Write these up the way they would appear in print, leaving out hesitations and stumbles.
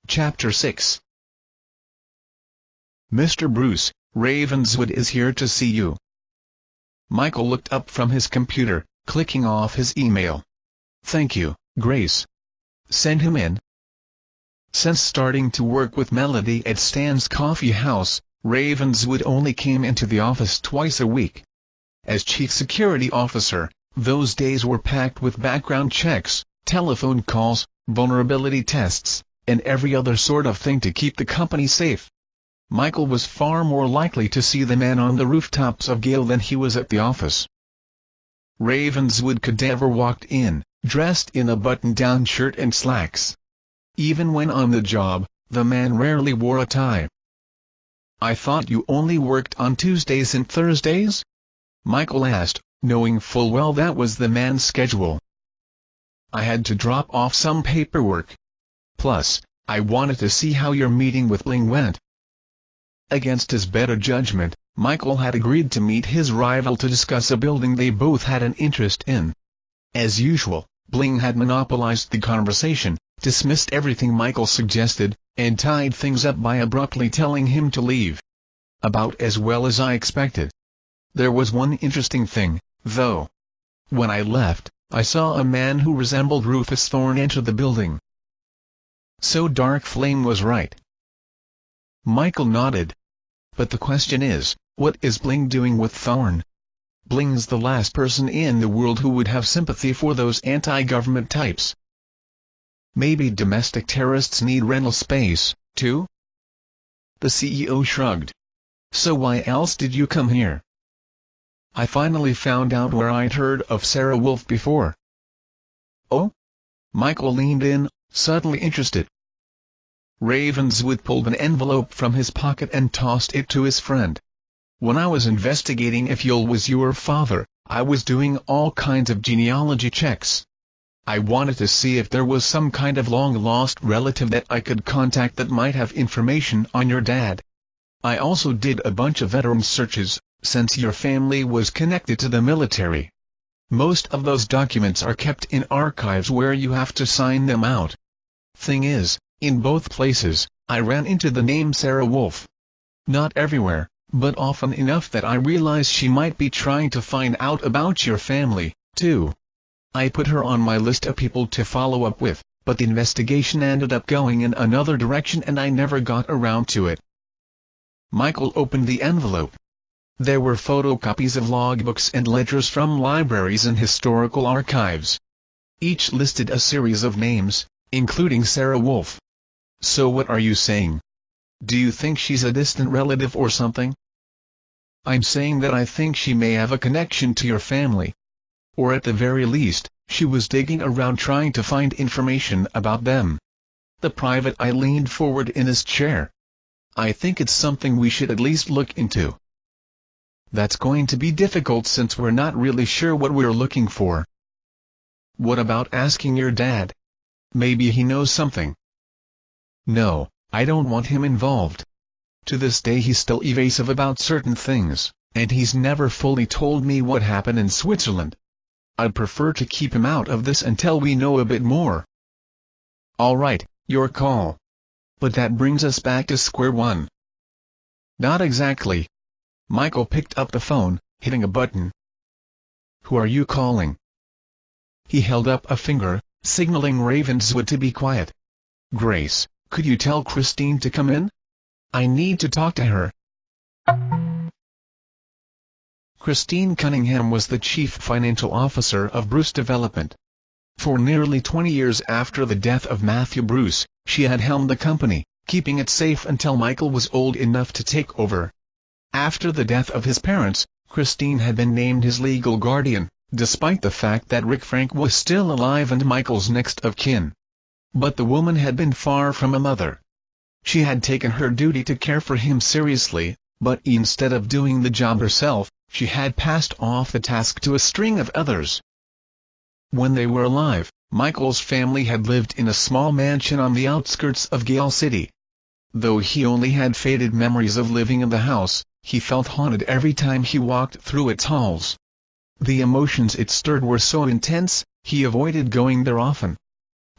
Chapter 6. Mr. Bruce, Ravenswood is here to see you. Michael looked up from his computer, clicking off his email. Thank you, Grace. Send him in. Since starting to work with Melody at Stan's Coffee House, Ravenswood only came into the office twice a week. As chief security officer, those days were packed with background checks, telephone calls, vulnerability tests, and every other sort of thing to keep the company safe. Michael was far more likely to see the man on the rooftops of Gale than he was at the office. Ravenswood cadaver walked in, dressed in a button-down shirt and slacks. Even when on the job, the man rarely wore a tie. "I thought you only worked on Tuesdays and Thursdays?" Michael asked, knowing full well that was the man's schedule. "I had to drop off some paperwork. Plus, I wanted to see how your meeting with Bling went." Against his better judgment, Michael had agreed to meet his rival to discuss a building they both had an interest in. As usual, Bling had monopolized the conversation, dismissed everything Michael suggested, and tied things up by abruptly telling him to leave. About as well as I expected. There was one interesting thing, though. When I left, I saw a man who resembled Rufus Thorne enter the building. So Dark Flame was right. Michael nodded. But the question is, what is Bling doing with Thorne? Bling's the last person in the world who would have sympathy for those anti-government types. Maybe domestic terrorists need rental space, too? The CEO shrugged. So why else did you come here? I finally found out where I'd heard of Sarah Wolf before. Oh? Michael leaned in, suddenly interested. Ravenswood pulled an envelope from his pocket and tossed it to his friend. "When I was investigating if Yul was your father, I was doing all kinds of genealogy checks. I wanted to see if there was some kind of long-lost relative that I could contact that might have information on your dad. I also did a bunch of veteran searches, since your family was connected to the military. Most of those documents are kept in archives where you have to sign them out. Thing is, in both places, I ran into the name Sarah Wolf. Not everywhere, but often enough that I realized she might be trying to find out about your family, too. I put her on my list of people to follow up with, but the investigation ended up going in another direction and I never got around to it." Michael opened the envelope. There were photocopies of logbooks and ledgers from libraries and historical archives. Each listed a series of names, including Sarah Wolf. "So what are you saying? Do you think she's a distant relative or something?" "I'm saying that I think she may have a connection to your family. Or at the very least, she was digging around trying to find information about them." The private eye leaned forward in his chair. "I think it's something we should at least look into." "That's going to be difficult since we're not really sure what we're looking for." "What about asking your dad? Maybe he knows something." "No, I don't want him involved. To this day he's still evasive about certain things, and he's never fully told me what happened in Switzerland. I'd prefer to keep him out of this until we know a bit more." "All right, your call. But that brings us back to square one." "Not exactly." Michael picked up the phone, hitting a button. "Who are you calling?" He held up a finger, signaling Ravenswood to be quiet. "Grace, could you tell Christine to come in? I need to talk to her." Christine Cunningham was the chief financial officer of Bruce Development. For nearly 20 years after the death of Matthew Bruce, she had helmed the company, keeping it safe until Michael was old enough to take over. After the death of his parents, Christine had been named his legal guardian, despite the fact that Rick Frank was still alive and Michael's next of kin. But the woman had been far from a mother. She had taken her duty to care for him seriously, but instead of doing the job herself, she had passed off the task to a string of others. When they were alive, Michael's family had lived in a small mansion on the outskirts of Gale City. Though he only had faded memories of living in the house, he felt haunted every time he walked through its halls. The emotions it stirred were so intense, he avoided going there often.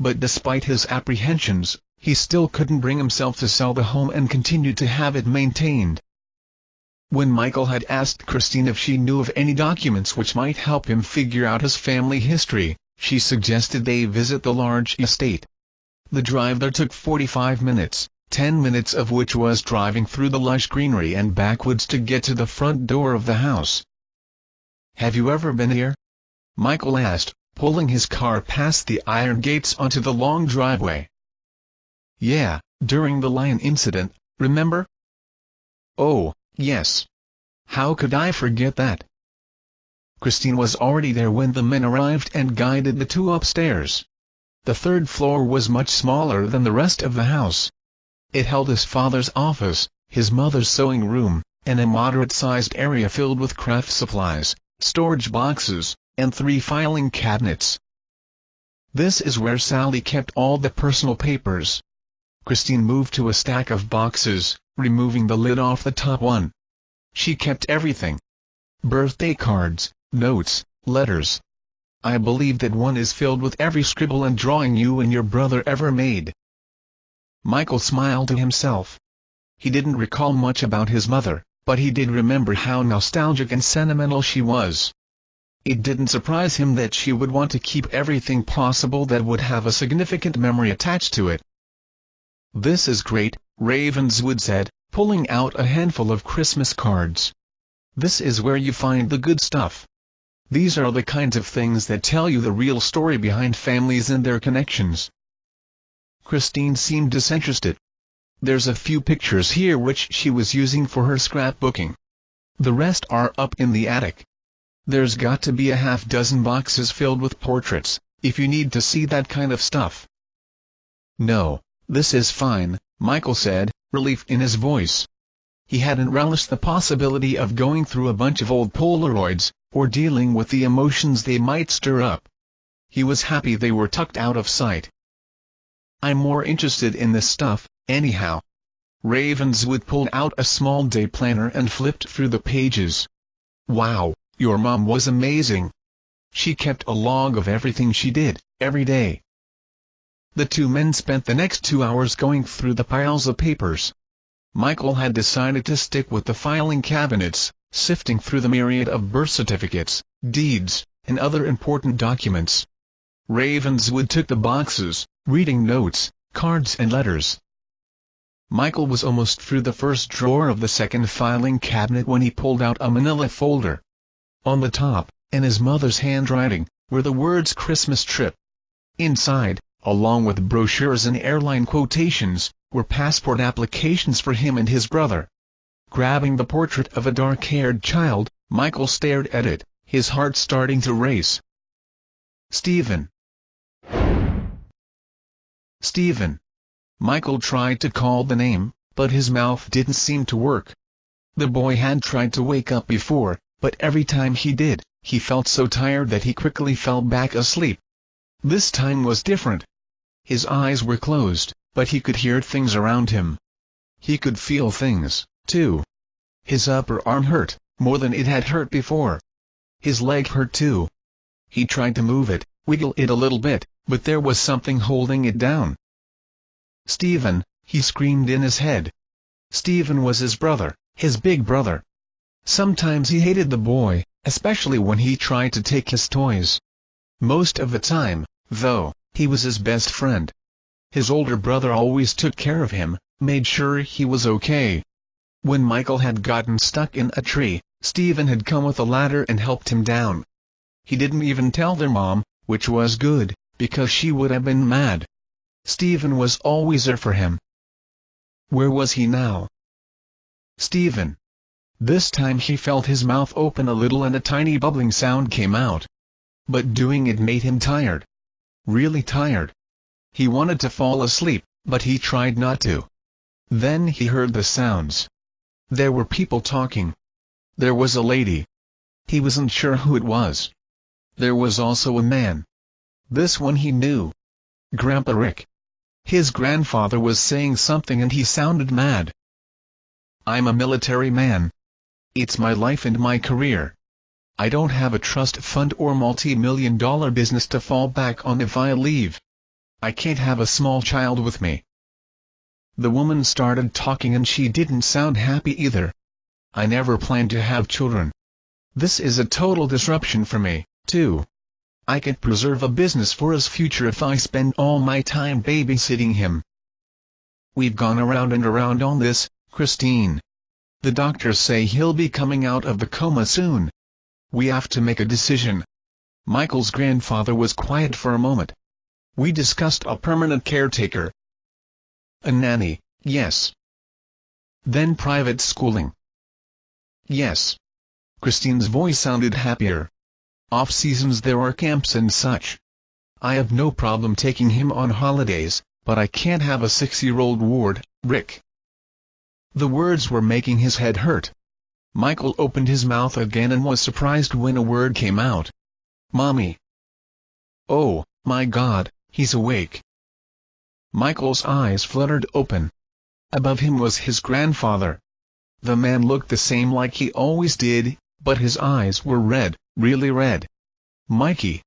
But despite his apprehensions, he still couldn't bring himself to sell the home and continue to have it maintained. When Michael had asked Christine if she knew of any documents which might help him figure out his family history, she suggested they visit the large estate. The drive there took 45 minutes, 10 minutes of which was driving through the lush greenery and backwoods to get to the front door of the house. "Have you ever been here?" Michael asked, pulling his car past the iron gates onto the long driveway. "Yeah, during the lion incident, remember?" "Oh, yes. How could I forget that?" Christine was already there when the men arrived and guided the two upstairs. The third floor was much smaller than the rest of the house. It held his father's office, his mother's sewing room, and a moderate-sized area filled with craft supplies, storage boxes, and 3 filing cabinets. "This is where Sally kept all the personal papers." Christine moved to a stack of boxes, removing the lid off the top one. "She kept everything. Birthday cards, notes, letters. I believe that one is filled with every scribble and drawing you and your brother ever made." Michael smiled to himself. He didn't recall much about his mother, but he did remember how nostalgic and sentimental she was. It didn't surprise him that she would want to keep everything possible that would have a significant memory attached to it. "This is great," Ravenswood said, pulling out a handful of Christmas cards. "This is where you find the good stuff. These are the kinds of things that tell you the real story behind families and their connections." Christine seemed disinterested. "There's a few pictures here which she was using for her scrapbooking. The rest are up in the attic. There's got to be a half-dozen boxes filled with portraits, if you need to see that kind of stuff." "No, this is fine," Michael said, relief in his voice. He hadn't relished the possibility of going through a bunch of old Polaroids, or dealing with the emotions they might stir up. He was happy they were tucked out of sight. "I'm more interested in this stuff, anyhow." Ravenswood pulled out a small day planner and flipped through the pages. "Wow, your mom was amazing. She kept a log of everything she did, every day." The two men spent the next 2 hours going through the piles of papers. Michael had decided to stick with the filing cabinets, sifting through the myriad of birth certificates, deeds, and other important documents. Ravenswood took the boxes, reading notes, cards and letters. Michael was almost through the first drawer of the second filing cabinet when he pulled out a manila folder. On the top, in his mother's handwriting, were the words "Christmas trip." Inside, along with brochures and airline quotations, were passport applications for him and his brother. Grabbing the portrait of a dark-haired child, Michael stared at it, his heart starting to race. "Stephen. Stephen." Michael tried to call the name, but his mouth didn't seem to work. The boy had tried to wake up before, but every time he did, he felt so tired that he quickly fell back asleep. This time was different. His eyes were closed, but he could hear things around him. He could feel things, too. His upper arm hurt, more than it had hurt before. His leg hurt too. He tried to move it, wiggle it a little bit, but there was something holding it down. "Stephen," he screamed in his head. Stephen was his brother, his big brother. Sometimes he hated the boy, especially when he tried to take his toys. Most of the time, though, he was his best friend. His older brother always took care of him, made sure he was okay. When Michael had gotten stuck in a tree, Stephen had come with a ladder and helped him down. He didn't even tell their mom, which was good, because she would have been mad. Stephen was always there for him. Where was he now? Stephen. This time he felt his mouth open a little and a tiny bubbling sound came out. But doing it made him tired. Really tired. He wanted to fall asleep, but he tried not to. Then he heard the sounds. There were people talking. There was a lady. He wasn't sure who it was. There was also a man. This one he knew. Grandpa Rick. His grandfather was saying something and he sounded mad. "I'm a military man. It's my life and my career. I don't have a trust fund or multi-million-dollar business to fall back on if I leave. I can't have a small child with me. The woman started talking and she didn't sound happy either. I never planned to have children. This is a total disruption for me, too. I can preserve a business for his future if I spend all my time babysitting him. We've gone around and around on this, Christine. The doctors say he'll be coming out of the coma soon. We have to make a decision. Michael's grandfather was quiet for a moment. We discussed a permanent caretaker. A nanny, yes. Then private schooling. Yes. Christine's voice sounded happier. Off-seasons there are camps and such. I have no problem taking him on holidays, but I can't have a 6-year-old ward, Rick. The words were making his head hurt. Michael opened his mouth again and was surprised when a word came out. Mommy. Oh, my God, he's awake. Michael's eyes fluttered open. Above him was his grandfather. The man looked the same like he always did, but his eyes were red, really red. Mikey.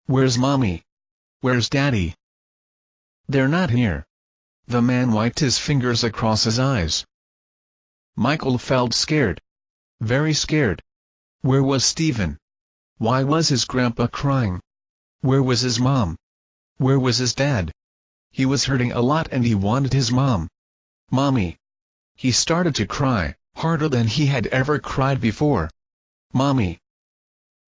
Where's Mommy? Where's Daddy? They're not here. The man wiped his fingers across his eyes. Michael felt scared. Very scared. Where was Stephen? Why was his grandpa crying? Where was his mom? Where was his dad? He was hurting a lot and he wanted his mom. Mommy. He started to cry, harder than he had ever cried before. Mommy.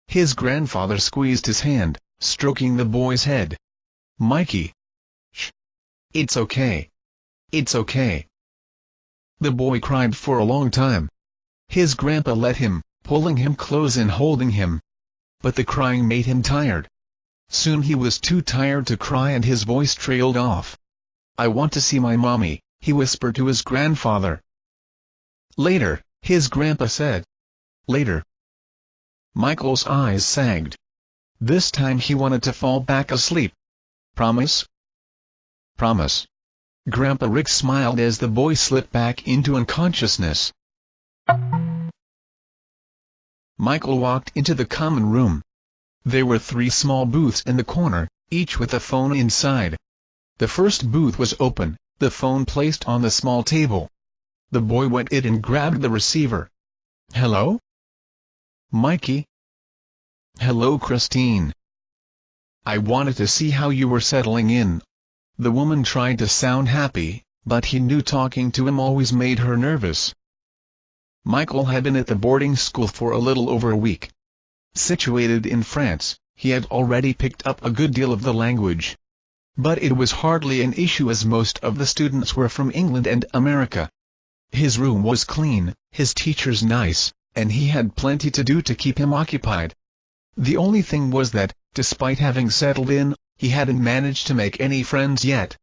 His grandfather squeezed his hand, stroking the boy's head. Mikey. Shh. It's okay. It's okay. The boy cried for a long time. His grandpa let him, pulling him close and holding him. But the crying made him tired. Soon he was too tired to cry and his voice trailed off. I want to see my mommy, he whispered to his grandfather. Later, his grandpa said. Later. Michael's eyes sagged. This time he wanted to fall back asleep. Promise? Promise. Grandpa Rick smiled as the boy slipped back into unconsciousness. Michael walked into the common room. There were 3 small booths in the corner, each with a phone inside. The first booth was open, the phone placed on the small table. The boy went in and grabbed the receiver. Hello? Mikey? Hello, Christine. I wanted to see how you were settling in. The woman tried to sound happy, but he knew talking to him always made her nervous. Michael had been at the boarding school for a little over a week. Situated in France, he had already picked up a good deal of the language. But it was hardly an issue as most of the students were from England and America. His room was clean, his teachers nice, and he had plenty to do to keep him occupied. The only thing was that, despite having settled in, he hadn't managed to make any friends yet.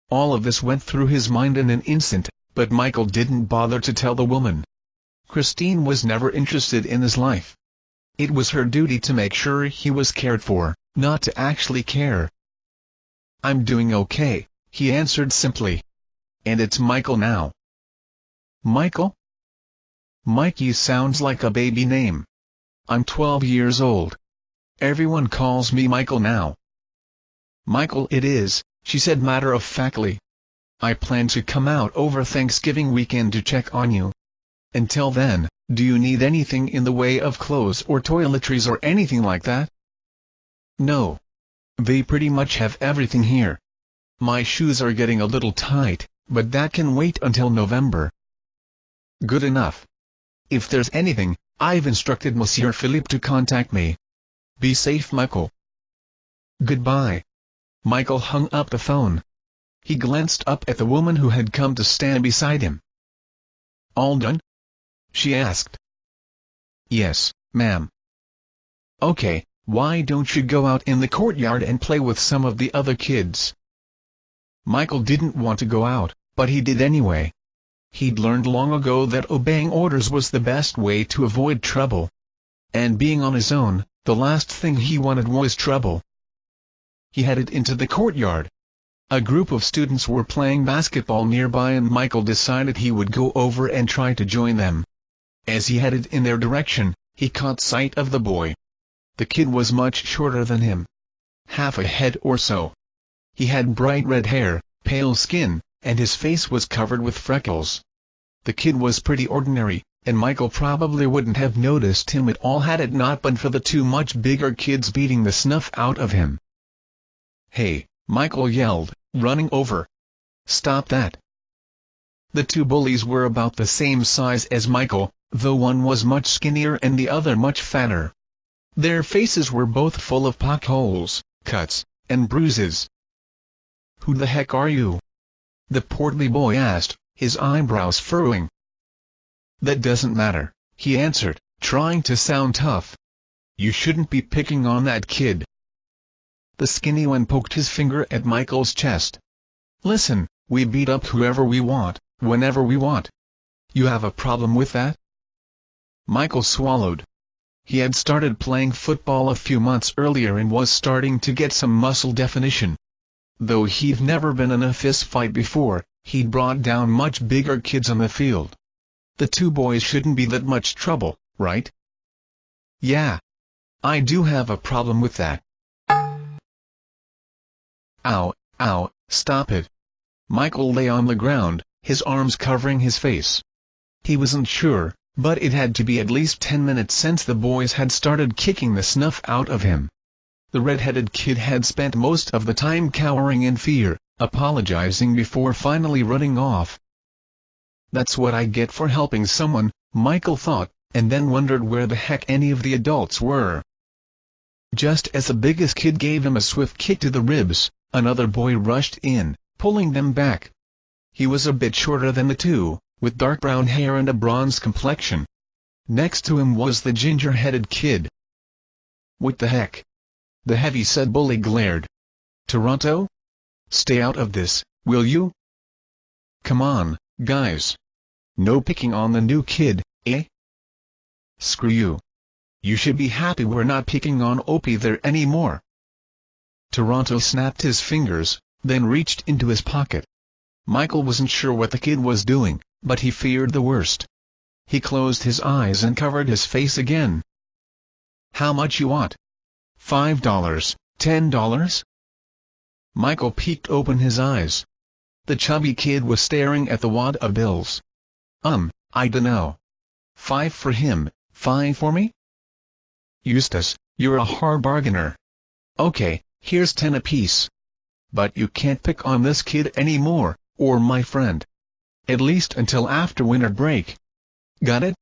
All of this went through his mind in an instant, but Michael didn't bother to tell the woman. Christine was never interested in his life. It was her duty to make sure he was cared for, not to actually care. I'm doing okay, he answered simply. And it's Michael now. Michael? Mikey sounds like a baby name. I'm 12 years old. Everyone calls me Michael now. Michael it is, she said matter-of-factly. I plan to come out over Thanksgiving weekend to check on you. Until then, do you need anything in the way of clothes or toiletries or anything like that? No. They pretty much have everything here. My shoes are getting a little tight, but that can wait until November. Good enough. If there's anything, I've instructed Monsieur Philippe to contact me. Be safe, Michael. Goodbye. Michael hung up the phone. He glanced up at the woman who had come to stand beside him. All done? She asked. Yes, ma'am. Okay, why don't you go out in the courtyard and play with some of the other kids? Michael didn't want to go out, but he did anyway. He'd learned long ago that obeying orders was the best way to avoid trouble. And being on his own, the last thing he wanted was trouble. He headed into the courtyard. A group of students were playing basketball nearby and Michael decided he would go over and try to join them. As he headed in their direction, he caught sight of the boy. The kid was much shorter than him. Half a head or so. He had bright red hair, pale skin, and his face was covered with freckles. The kid was pretty ordinary, and Michael probably wouldn't have noticed him at all had it not been for the two much bigger kids beating the snuff out of him. "Hey," Michael yelled, running over. "Stop that." The two bullies were about the same size as Michael, though one was much skinnier and the other much fatter. Their faces were both full of potholes, cuts, and bruises. "Who the heck are you?" the portly boy asked, his eyebrows furrowing. "That doesn't matter," he answered, trying to sound tough. "You shouldn't be picking on that kid." The skinny one poked his finger at Michael's chest. "Listen, we beat up whoever we want, whenever we want. You have a problem with that?" Michael swallowed. He had started playing football a few months earlier and was starting to get some muscle definition. Though he'd never been in a fist fight before, he'd brought down much bigger kids on the field. The two boys shouldn't be that much trouble, right? "Yeah. I do have a problem with that." "Ow, ow, stop it." Michael lay on the ground, his arms covering his face. He wasn't sure, but it had to be at least 10 minutes since the boys had started kicking the snuff out of him. The red-headed kid had spent most of the time cowering in fear, apologizing before finally running off. That's what I get for helping someone, Michael thought, and then wondered where the heck any of the adults were. Just as the biggest kid gave him a swift kick to the ribs, another boy rushed in, pulling them back. He was a bit shorter than the two, with dark brown hair and a bronze complexion. Next to him was the ginger-headed kid. "What the heck?" the heavy-set bully glared. "Toronto? Stay out of this, will you? Come on, guys. No picking on the new kid, eh? Screw you. You should be happy we're not picking on Opie there anymore." Toronto snapped his fingers, then reached into his pocket. Michael wasn't sure what the kid was doing, but he feared the worst. He closed his eyes and covered his face again. "How much you want? $5, $10? Michael peeked open his eyes. The chubby kid was staring at the wad of bills. I dunno. 5 for him, 5 for me?" "Eustace, you're a hard bargainer. Okay, here's 10 apiece. But you can't pick on this kid anymore, or my friend. At least until after winter break. Got it?"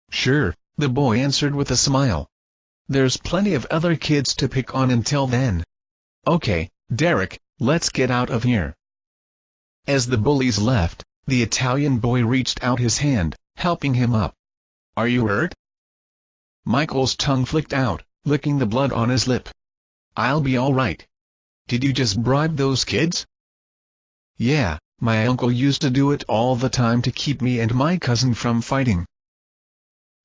"Sure," the boy answered with a smile. "There's plenty of other kids to pick on until then. Okay, Derek, let's get out of here." As the bullies left, the Italian boy reached out his hand, helping him up. "Are you hurt?" Michael's tongue flicked out, licking the blood on his lip. "I'll be all right. Did you just bribe those kids?" "Yeah, my uncle used to do it all the time to keep me and my cousin from fighting."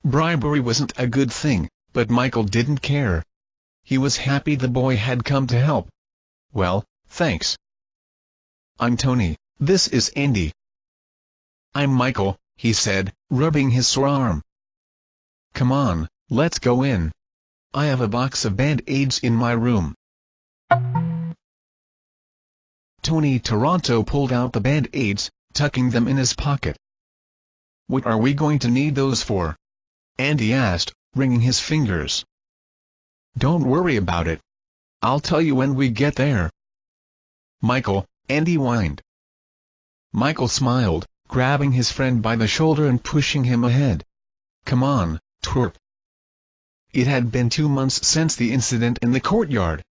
Bribery wasn't a good thing, but Michael didn't care. He was happy the boy had come to help. "Well, thanks. I'm Tony, this is Andy." "I'm Michael," he said, rubbing his sore arm. "Come on, let's go in. I have a box of Band-Aids in my room." Tony Toronto pulled out the Band-Aids, tucking them in his pocket. "What are we going to need those for?" Andy asked, wringing his fingers. "Don't worry about it. I'll tell you when we get there." "Michael," Andy whined. Michael smiled, grabbing his friend by the shoulder and pushing him ahead. "Come on, twerp." It had been 2 months since the incident in the courtyard.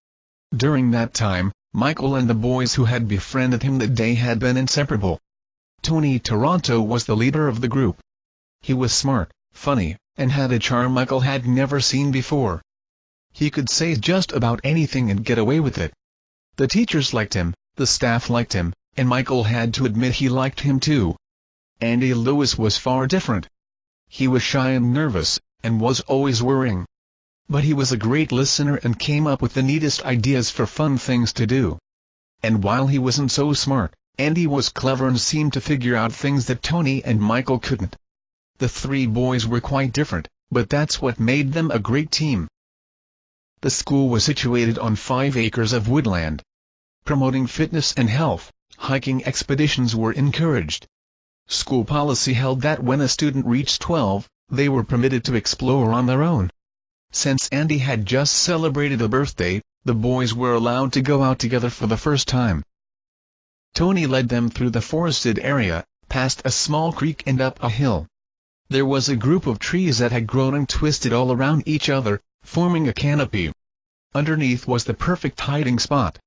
During that time, Michael and the boys who had befriended him that day had been inseparable. Tony Toronto was the leader of the group. He was smart, funny, and had a charm Michael had never seen before. He could say just about anything and get away with it. The teachers liked him, the staff liked him, and Michael had to admit he liked him too. Andy Lewis was far different. He was shy and nervous, and was always worrying. But he was a great listener and came up with the neatest ideas for fun things to do. And while he wasn't so smart, Andy was clever and seemed to figure out things that Tony and Michael couldn't. The three boys were quite different, but that's what made them a great team. The school was situated on 5 acres of woodland. Promoting fitness and health, Hiking expeditions were encouraged. School policy held that when a student reached 12, they were permitted to explore on their own. Since Andy had just celebrated a birthday, the boys were allowed to go out together for the first time. Tony led them through the forested area, past a small creek and up a hill. There was a group of trees that had grown and twisted all around each other, forming a canopy. Underneath was the perfect hiding spot.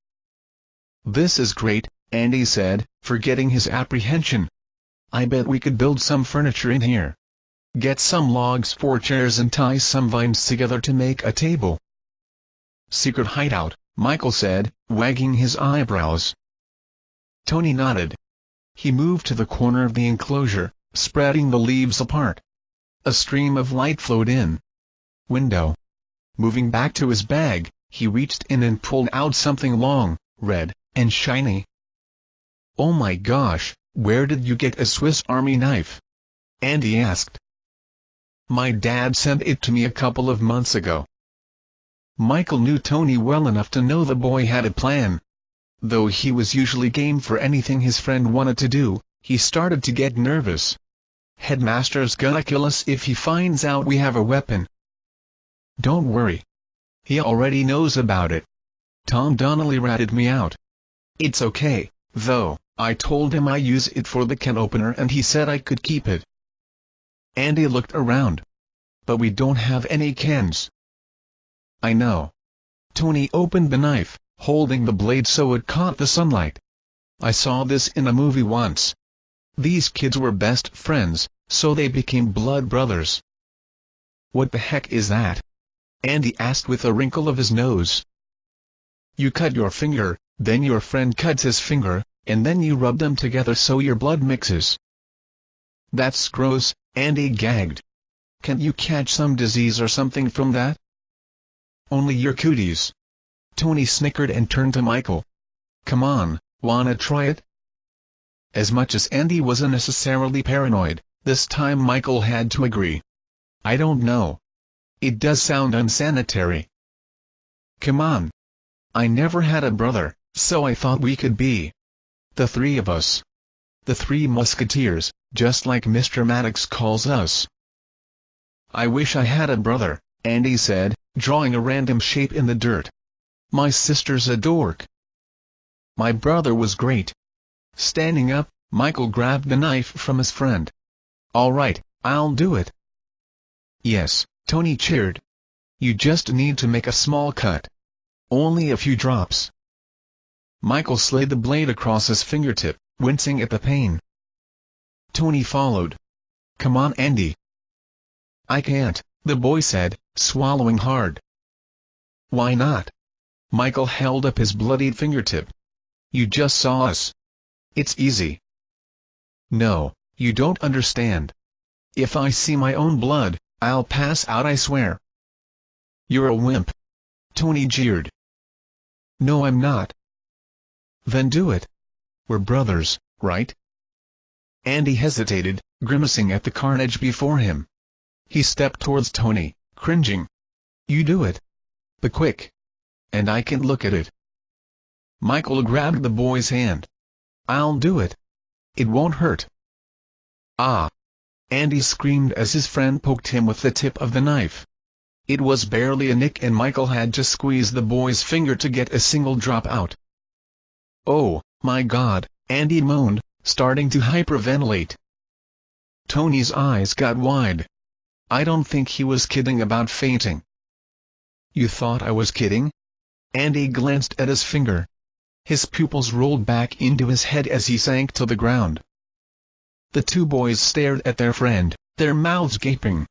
"This is great," Andy said, forgetting his apprehension. "I bet we could build some furniture in here. Get some logs for chairs and tie some vines together to make a table." "Secret hideout," Michael said, wagging his eyebrows. Tony nodded. He moved to the corner of the enclosure, spreading the leaves apart. A stream of light flowed in. Window. Moving back to his bag, he reached in and pulled out something long, red, and shiny. "Oh my gosh, where did you get a Swiss Army knife?" Andy asked. "My dad sent it to me a couple of months ago." Michael knew Tony well enough to know the boy had a plan. Though he was usually game for anything his friend wanted to do, he started to get nervous. "Headmaster's gonna kill us if he finds out we have a weapon." "Don't worry. He already knows about it. Tom Donnelly ratted me out. It's okay, though, I told him I use it for the can opener and he said I could keep it." Andy looked around. "But we don't have any cans." "I know." Tony opened the knife, holding the blade so it caught the sunlight. "I saw this in a movie once. These kids were best friends, so they became blood brothers." "What the heck is that?" Andy asked with a wrinkle of his nose. "You cut your finger, then your friend cuts his finger, and then you rub them together so your blood mixes." "That's gross," Andy gagged. "Can't you catch some disease or something from that?" "Only your cooties." Tony snickered and turned to Michael. "Come on, wanna try it?" As much as Andy was unnecessarily paranoid, this time Michael had to agree. "I don't know. It does sound unsanitary." "Come on. I never had a brother, so I thought we could be the three of us. The Three Musketeers, just like Mr. Maddox calls us." "I wish I had a brother," Andy said, drawing a random shape in the dirt. "My sister's a dork." "My brother was great." Standing up, Michael grabbed the knife from his friend. "All right, I'll do it." "Yes," Tony cheered. "You just need to make a small cut. Only a few drops." Michael slid the blade across his fingertip, wincing at the pain. Tony followed. "Come on, Andy." "I can't," the boy said, swallowing hard. "Why not?" Michael held up his bloodied fingertip. "You just saw us. It's easy." "No, you don't understand. If I see my own blood, I'll pass out, I swear." "You're a wimp." Tony jeered. "No, I'm not." "Then do it. We're brothers, right?" Andy hesitated, grimacing at the carnage before him. He stepped towards Tony, cringing. "You do it. But quick. And I can look at it." Michael grabbed the boy's hand. "I'll do it. It won't hurt." "Ah!" Andy screamed as his friend poked him with the tip of the knife. It was barely a nick and Michael had to squeeze the boy's finger to get a single drop out. "Oh, my God," Andy moaned, starting to hyperventilate. Tony's eyes got wide. I don't think he was kidding about fainting. "You thought I was kidding?" Andy glanced at his finger. His pupils rolled back into his head as he sank to the ground. The two boys stared at their friend, their mouths gaping.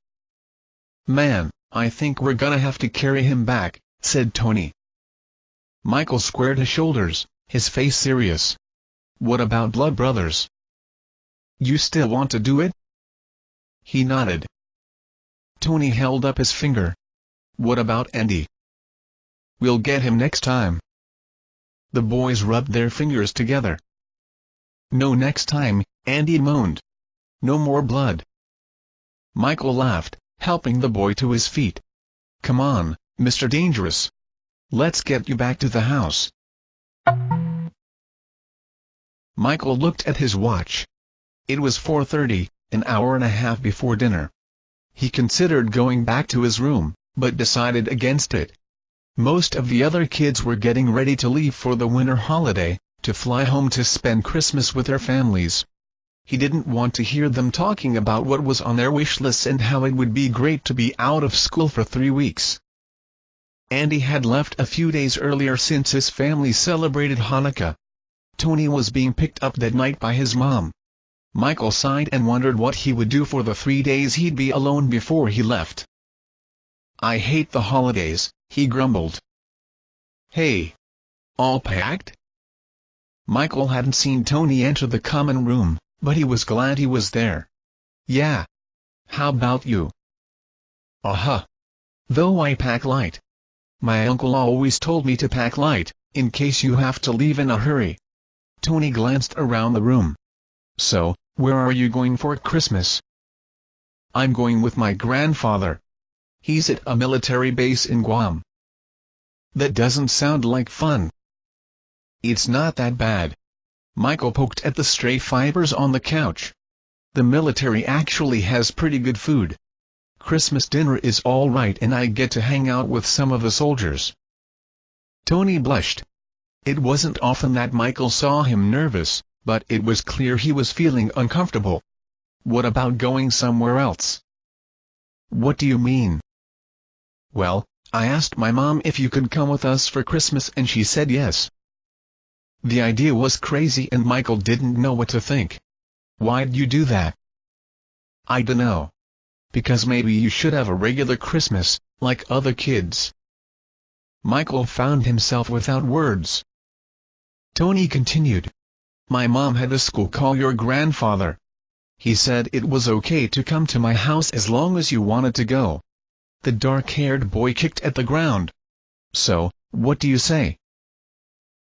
"Man, I think we're gonna have to carry him back," said Tony. Michael squared his shoulders, his face serious. "What about blood brothers? You still want to do it?" He nodded. Tony held up his finger. "What about Andy?" "We'll get him next time." The boys rubbed their fingers together. "No next time," Andy moaned. "No more blood." Michael laughed, helping the boy to his feet. "Come on, Mr. Dangerous. Let's get you back to the house." Michael looked at his watch. It was 4:30, an hour and a half before dinner. He considered going back to his room, but decided against it. Most of the other kids were getting ready to leave for the winter holiday, to fly home to spend Christmas with their families. He didn't want to hear them talking about what was on their wish lists and how it would be great to be out of school for 3 weeks. Andy had left a few days earlier since his family celebrated Hanukkah. Tony was being picked up that night by his mom. Michael sighed and wondered what he would do for the 3 days he'd be alone before he left. "I hate the holidays," he grumbled. "Hey. All packed?" Michael hadn't seen Tony enter the common room, but he was glad he was there. "Yeah. How about you?" Though I pack light. My uncle always told me to pack light, in case you have to leave in a hurry." Tony glanced around the room. "So, where are you going for Christmas?" "I'm going with my grandfather. He's at a military base in Guam." "That doesn't sound like fun." "It's not that bad." Michael poked at the stray fibers on the couch. "The military actually has pretty good food. Christmas dinner is all right and I get to hang out with some of the soldiers." Tony blushed. It wasn't often that Michael saw him nervous, but it was clear he was feeling uncomfortable. "What about going somewhere else?" "What do you mean?" "Well, I asked my mom if you could come with us for Christmas and she said yes." The idea was crazy and Michael didn't know what to think. "Why'd you do that?" "I dunno. Because maybe you should have a regular Christmas, like other kids." Michael found himself without words. Tony continued. "My mom had the school call your grandfather. He said it was okay to come to my house as long as you wanted to go." The dark-haired boy kicked at the ground. "So, what do you say?"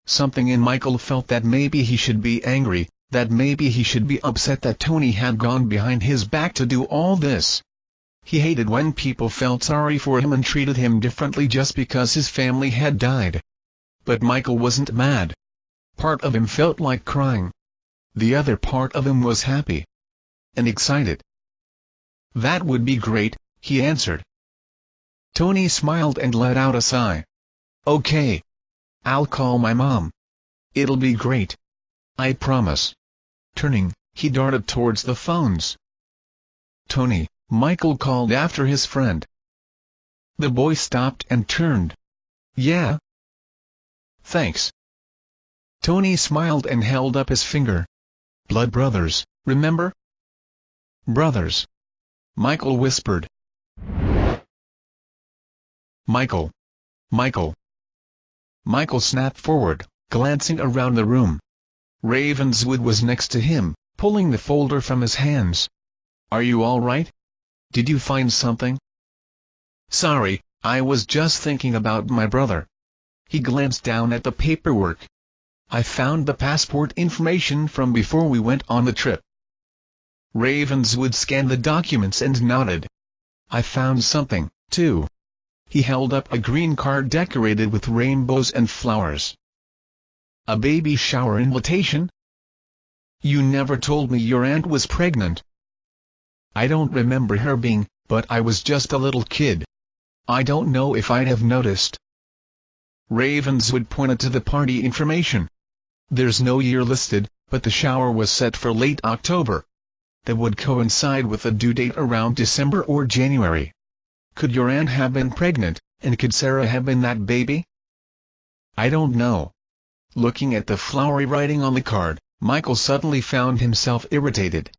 Something in Michael felt that maybe he should be angry, that maybe he should be upset that Tony had gone behind his back to do all this. He hated when people felt sorry for him and treated him differently just because his family had died. But Michael wasn't mad. Part of him felt like crying. The other part of him was happy. And excited. "That would be great," he answered. Tony smiled and let out a sigh. "Okay. I'll call my mom. It'll be great. I promise." Turning, he darted towards the phones. "Tony," Michael called after his friend. The boy stopped and turned. "Yeah?" "Thanks." Tony smiled and held up his finger. "Blood brothers, remember?" "Brothers," Michael whispered. "Michael. Michael." Michael snapped forward, glancing around the room. Ravenswood was next to him, pulling the folder from his hands. "Are you all right? Did you find something?" "Sorry, I was just thinking about my brother." He glanced down at the paperwork. "I found the passport information from before we went on the trip." Ravenswood scanned the documents and nodded. "I found something, too." He held up a green card decorated with rainbows and flowers. "A baby shower invitation?" "You never told me your aunt was pregnant." "I don't remember her being, but I was just a little kid. I don't know if I'd have noticed." Ravenswood pointed to the party information. "There's no year listed, but the shower was set for late October. That would coincide with a due date around December or January. Could your aunt have been pregnant, and could Sarah have been that baby?" "I don't know." Looking at the flowery writing on the card, Michael suddenly found himself irritated.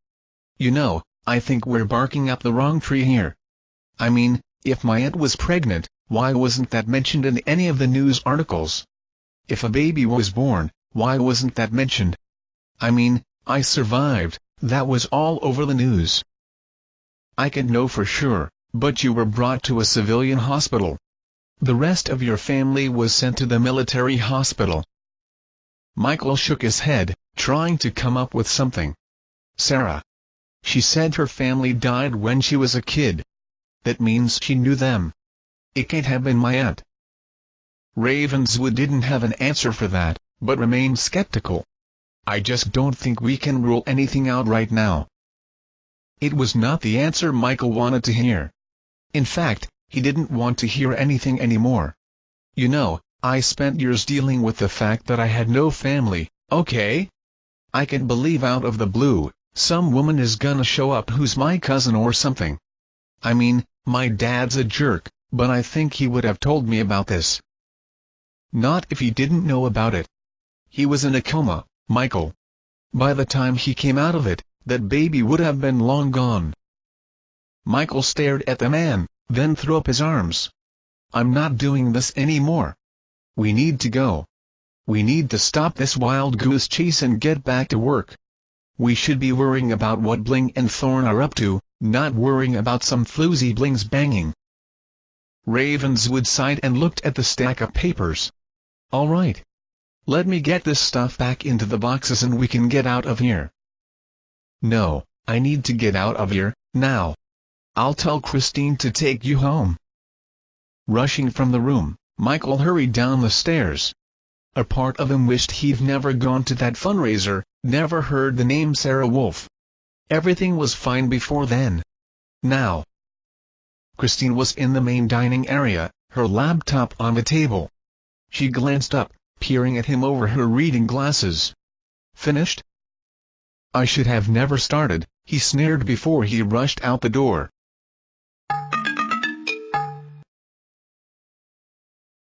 "You know, I think we're barking up the wrong tree here. I mean, if my aunt was pregnant, why wasn't that mentioned in any of the news articles? If a baby was born, why wasn't that mentioned? I mean, I survived, that was all over the news." "I can't know for sure, but you were brought to a civilian hospital. The rest of your family was sent to the military hospital." Michael shook his head, trying to come up with something. "Sarah. She said her family died when she was a kid. That means she knew them. It can't have been my aunt." Ravenswood didn't have an answer for that, but remained skeptical. I just don't think we can rule anything out right now. It was not the answer Michael wanted to hear. In fact, he didn't want to hear anything anymore. You know, I spent years dealing with the fact that I had no family, okay? I can believe out of the blue, some woman is gonna show up who's my cousin or something. I mean, my dad's a jerk, but I think he would have told me about this. Not if he didn't know about it. He was in a coma, Michael. By the time he came out of it, that baby would have been long gone. Michael stared at the man, then threw up his arms. I'm not doing this anymore. We need to go. We need to stop this wild goose chase and get back to work. We should be worrying about what Bling and Thorne are up to, not worrying about some floozy blings banging. Ravenswood sighed and looked at the stack of papers. All right. Let me get this stuff back into the boxes and we can get out of here. No, I need to get out of here, now. I'll tell Christine to take you home. Rushing from the room, Michael hurried down the stairs. A part of him wished he'd never gone to that fundraiser, never heard the name Sarah Wolf. Everything was fine before then. Now. Christine was in the main dining area, her laptop on the table. She glanced up, peering at him over her reading glasses. Finished? I should have never started, he sneered before he rushed out the door.